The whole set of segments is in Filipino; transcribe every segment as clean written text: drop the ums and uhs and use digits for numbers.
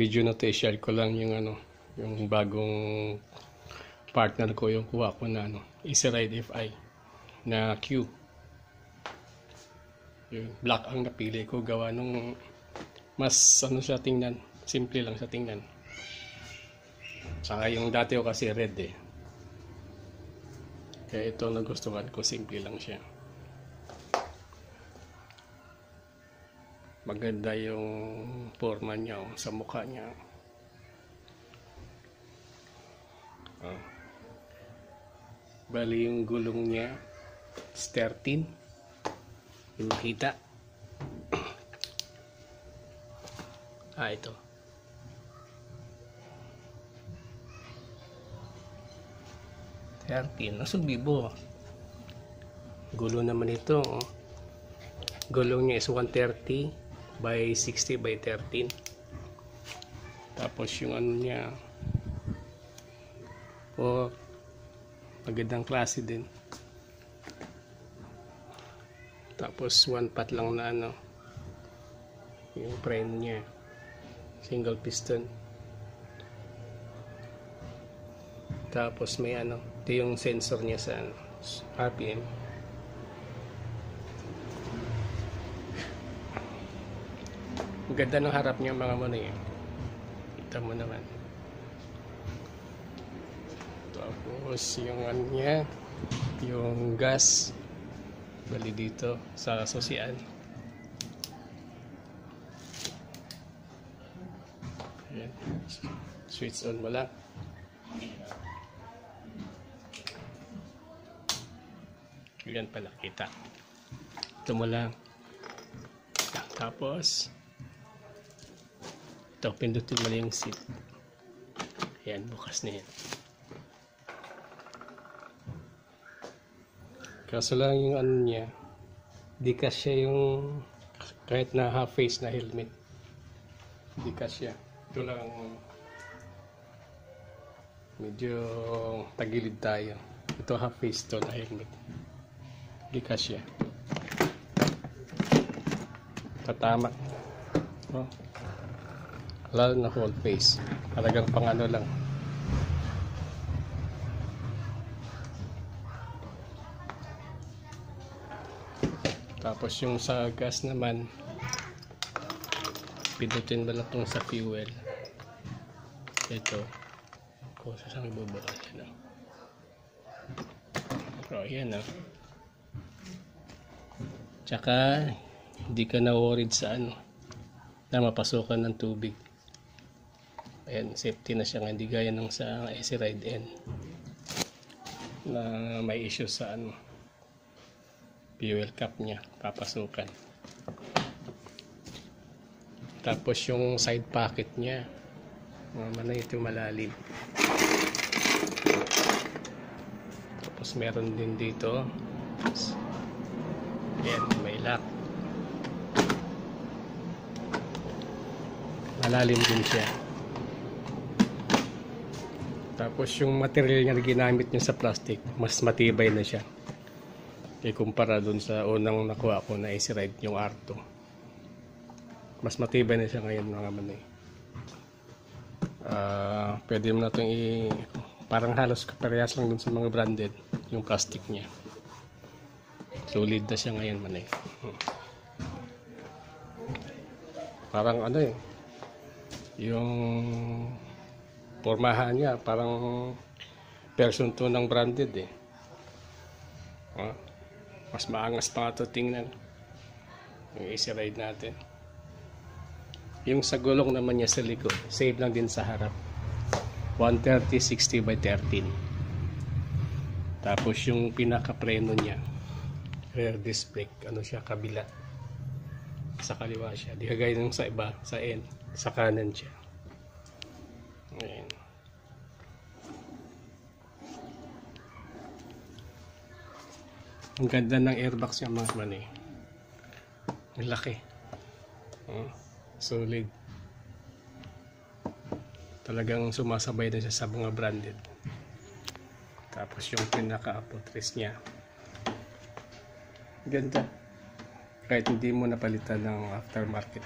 video na to, i-share ko lang yung yung bagong partner ko, yung kuha ko na Easy Ride FI na Q. Yung black ang napili ko, gawa nung mas siya tingnan, simple lang sa tingnan. Saka yung dati ko kasi red kaya ito nagustuhan ko, simple lang siya. Maganda yung forma niya sa mukha niya. Bali yung gulong niya is 13. Yung makita. Ito. Nasong bibo. Gulo naman ito. Gulong niya is 130 by 60 by 13. Tapos yung niya magandang klase din. Tapos one pot lang na yung frame niya, single piston. Tapos may ito yung sensor niya sa RPM. Ang ganda ng harap niya mga manoy. Kita mo naman. Tapos yung niya, yung gas, bali dito sa susian. Ayan. Switch on mo lang. Yan pala, kita. Ito mo lang. Tapos ito, pindutin mo lang yung seat. Ayan, bukas na yan. Kaso lang yung niya, di kasya yung kahit na half face na helmet. Di kasya. Ito lang medyo tagilid tayo. Ito half face to na helmet. Di kasya. Tatama. Lalo na whole face. Talagang pang lang. Tapos yung sa gas naman, pindutin ba lang itong sa fuel. Ito. Kung saan ibubukas yan. Yan Tsaka hindi ka na worried sa na mapasukan ng tubig. Ayan, safety na siya, hindi gaya ng sa Easy Ride N na may issue sa fuel cap niya, papasukan. Tapos yung side pocket niya, ito malalim. Tapos meron din dito. Ayan, may lock. Malalim din siya. Tapos yung material niya na ginamit niya sa plastic, mas matibay na siya. Kumpara dun sa unang nakuha ko na Easy Ride, yung R2. Mas matibay na siya ngayon mga manoy. Pwede mo na itong parang halos kaparehas lang dun sa mga branded, yung plastic niya. Solid na siya ngayon manoy. Parang yung pormahan niya parang version 2 ng branded mas maangas pa ito tingnan yung Easy Ride natin. Yung sa gulong naman niya sa likod, save lang din sa harap, 130 60 by 13. Tapos yung pinaka preno niya, rear disc brake, siya, kabila, sa kaliwa siya, di kagaya ng sa iba, sa kanan siya. Ayan. Ang ganda ng airbox niya mga manoy. Ang laki. Solid. Talagang sumasabay na siya sa mga branded. Tapos yung pinaka-apotres niya, ganda. Kahit hindi mo napalitan ng aftermarket,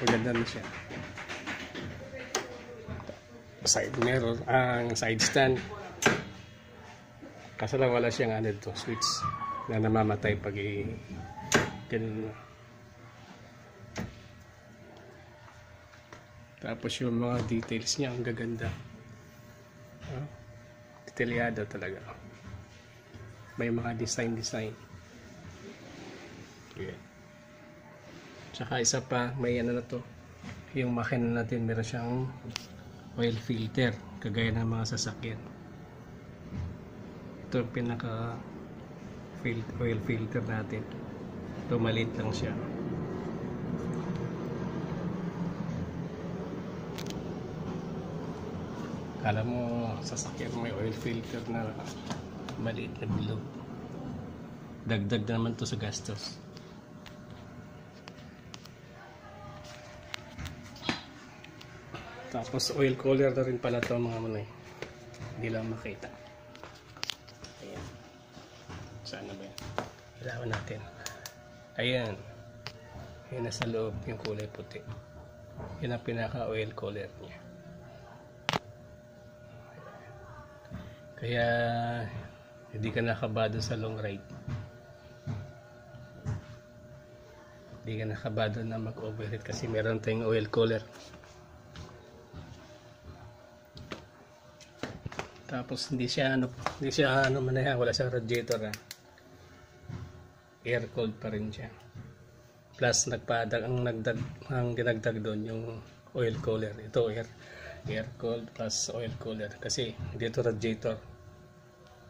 maganda na siya. side mirror, ang side stand. Kaso lang wala siyang ano to, switch na namamatay pag ganun. Tapos yung mga details niya ang gaganda. Detalyado talaga. May mga design. Yeah. Tsaka isa pa, may ano na to. Yung makina natin, meron siyang oil filter, kagaya ng mga sasakyan. Ito yung pinaka oil filter natin. Ito maliit lang siya. Kala mo sasakyan may oil filter na maliit na bilog. Dagdag na naman to sa gastos. Tapos oil cooler na rin pala to mga manay. Hindi lang makita. Ayan. Saan na ba yan? Ilawan natin. Ayan. Ayan nasa loob yung kulay puti. Yan ang pinaka oil cooler niya. Kaya hindi ka nakabado sa long ride. Hindi ka nakabado na mag-overheat kasi meron tayong oil cooler. Tapos hindi siya manaya, wala siyang radiator. Air cooled pa rin siya. Plus ang dinagdag doon yung oil cooler. Ito air cooled plus oil cooler kasi dito radiator.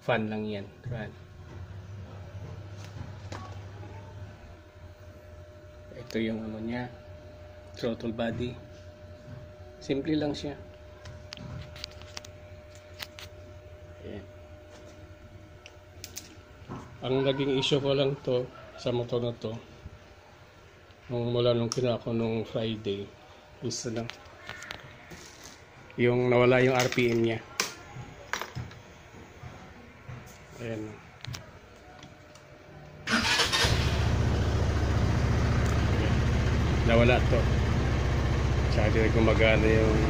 Fan lang yan. Fan. Ito yung ano niya, throttle body. Simple lang siya. Ayan. Ang naging issue ko lang to sa motor na to mula nung kinako nung Friday is lang yung nawala yung RPM niya. Ayan. Nawala to. Tsaka di gumagana yung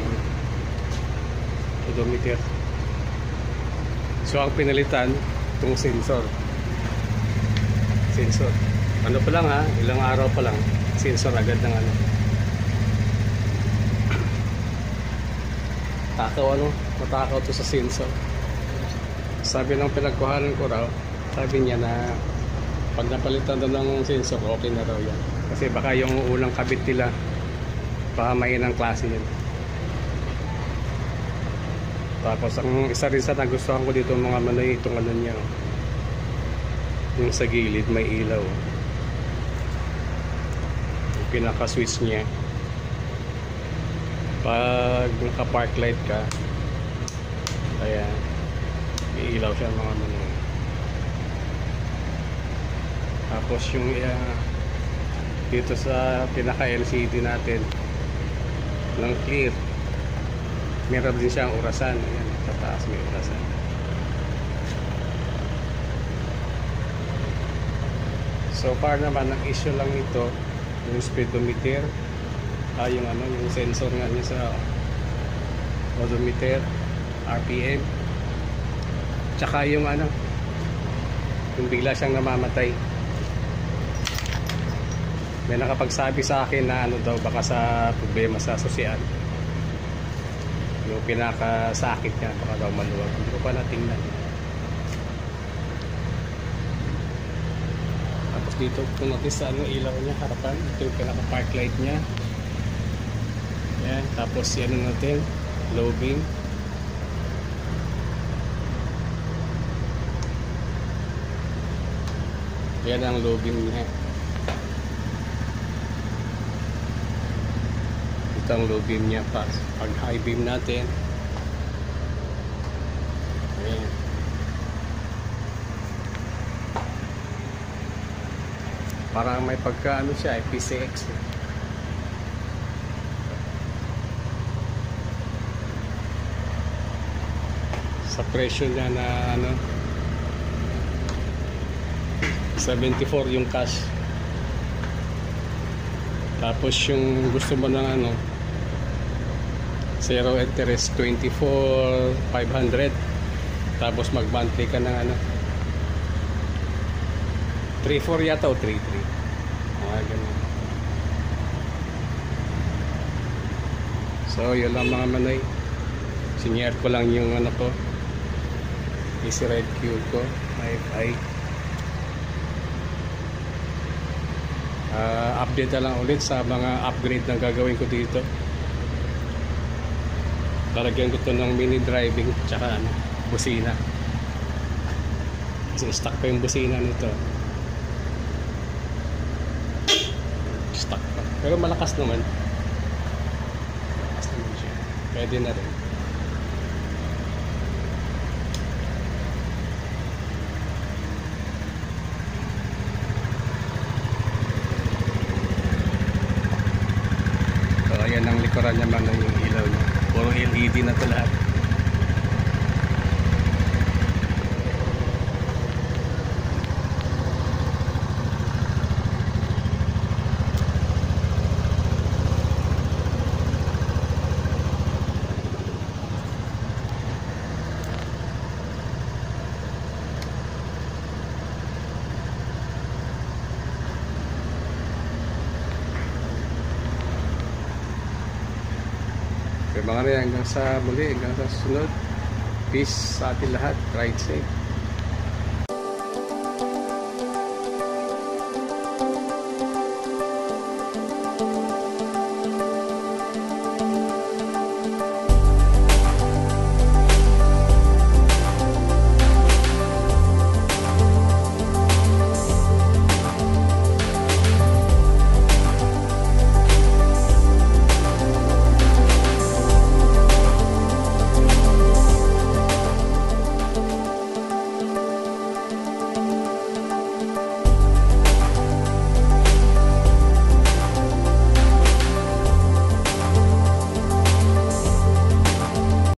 odometer. So ang pinalitan itong sensor. Ano pa lang ha, ilang araw pa lang sensor agad ng ano. Matakaw to sa sensor. Sabi ng pinagkuhanan ko raw, sabi niya na pag napalitan daw ng sensor, okay na raw yan. Kasi baka yung unang kabit nila, baka may inang klase yun. Tapos ang isa rin sa nagustuhan ko dito mga manoy, itong ano niya, yung sa gilid may ilaw. Yung pinaka switch niya, pag naka park light ka, ayan, may ilaw siya mga manoy. Tapos yung dito sa pinaka LCD natin ng clear, meron din siyang orasan. Ayan, sa taas may orasan. So far naman ang issue lang nito yung speedometer, yung sensor nga niya sa odometer, RPM, tsaka yung bigla siyang namamatay. May nakapagsabi sa akin na daw baka sa problema sa susian, yung pinakasakit niya baka daw maluwag. Hindi ko pa natingnan. Tapos dito kung notice sa ilaw niya harapan, ito yung pinaka park light niya. Yan. Tapos yan natin, low beam. Yan ang low beam niya. Ito ang low beam niya pa. Pag high beam natin, ayan, parang may pagka siya, PCX. Sa presyo niya na 74 yung cash. Tapos yung gusto mo ng Zero interest 24,500. Tapos mag-monthly ka ng ano 3,400 yata o 3,300. Ganun. So yun lang mga manay. Sinyer ko lang yung ano ko, Easy Ride Q ko, IFI. Update na lang ulit sa mga upgrade na gagawin ko dito. Lalagyan ko to ng mini driving tsaka ano, busina. Kasi stock pa yung busina nito. Stock pa. Pero malakas naman. Malakas naman siya. Pwede na rin. So ayan ang likuran naman ng yung ilaw niya. Puro LED na ito lahat. Kaya mga rin hanggang sa muli, hanggang sa susunod. Peace sa atin lahat. Ride safe.